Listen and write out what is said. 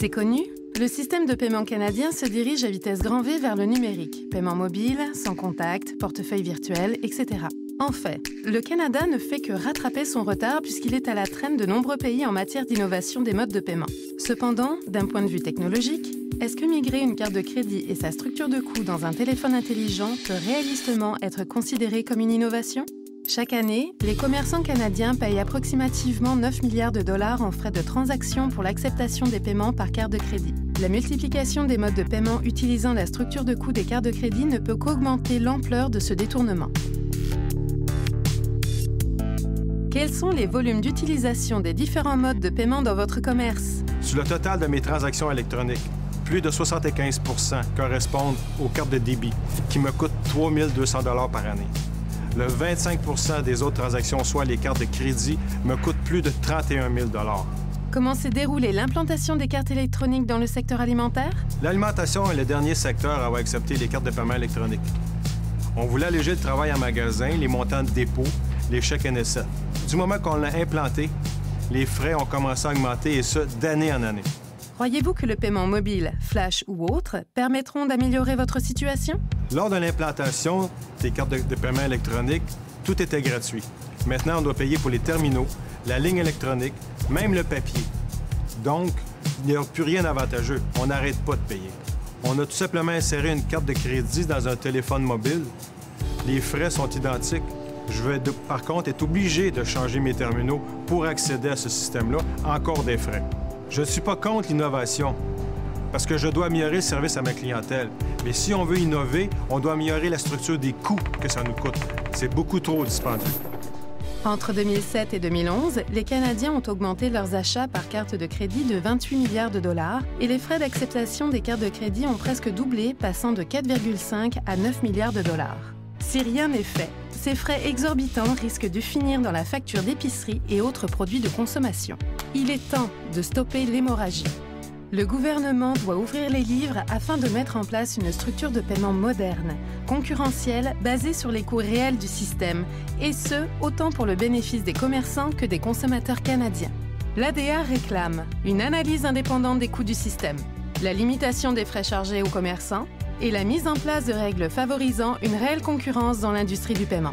C'est connu, le système de paiement canadien se dirige à vitesse grand V vers le numérique. Paiement mobile, sans contact, portefeuille virtuel, etc. En fait, le Canada ne fait que rattraper son retard puisqu'il est à la traîne de nombreux pays en matière d'innovation des modes de paiement. Cependant, d'un point de vue technologique, est-ce que migrer une carte de crédit et sa structure de coût dans un téléphone intelligent peut réalistement être considéré comme une innovation? Chaque année, les commerçants canadiens payent approximativement 9 milliards de dollars en frais de transaction pour l'acceptation des paiements par carte de crédit. La multiplication des modes de paiement utilisant la structure de coût des cartes de crédit ne peut qu'augmenter l'ampleur de ce détournement. Quels sont les volumes d'utilisation des différents modes de paiement dans votre commerce? Sur le total de mes transactions électroniques, plus de 75 % correspondent aux cartes de débit, qui me coûtent 3 200 $ par année. Le 25 % des autres transactions, soit les cartes de crédit, me coûtent plus de 31 000 $. Comment s'est déroulée l'implantation des cartes électroniques dans le secteur alimentaire? L'alimentation est le dernier secteur à avoir accepté les cartes de paiement électroniques. On voulait alléger le travail en magasin, les montants de dépôt, les chèques NSN. Du moment qu'on l'a implanté, les frais ont commencé à augmenter, et ce, d'année en année. Croyez-vous que le paiement mobile, flash ou autre permettront d'améliorer votre situation? Lors de l'implantation des cartes de paiement électroniques, tout était gratuit. Maintenant, on doit payer pour les terminaux, la ligne électronique, même le papier. Donc, il n'y a plus rien d'avantageux. On n'arrête pas de payer. On a tout simplement inséré une carte de crédit dans un téléphone mobile. Les frais sont identiques. Je vais par contre être obligé de changer mes terminaux pour accéder à ce système-là, encore des frais. Je ne suis pas contre l'innovation, parce que je dois améliorer le service à ma clientèle. Mais si on veut innover, on doit améliorer la structure des coûts que ça nous coûte. C'est beaucoup trop dispendieux. Entre 2007 et 2011, les Canadiens ont augmenté leurs achats par carte de crédit de 28 milliards de dollars et les frais d'acceptation des cartes de crédit ont presque doublé, passant de 4,5 à 9 milliards de dollars. Si rien n'est fait, ces frais exorbitants risquent de finir dans la facture d'épicerie et autres produits de consommation. Il est temps de stopper l'hémorragie. Le gouvernement doit ouvrir les livres afin de mettre en place une structure de paiement moderne, concurrentielle, basée sur les coûts réels du système, et ce, autant pour le bénéfice des commerçants que des consommateurs canadiens. L'ADA réclame une analyse indépendante des coûts du système, la limitation des frais chargés aux commerçants et la mise en place de règles favorisant une réelle concurrence dans l'industrie du paiement.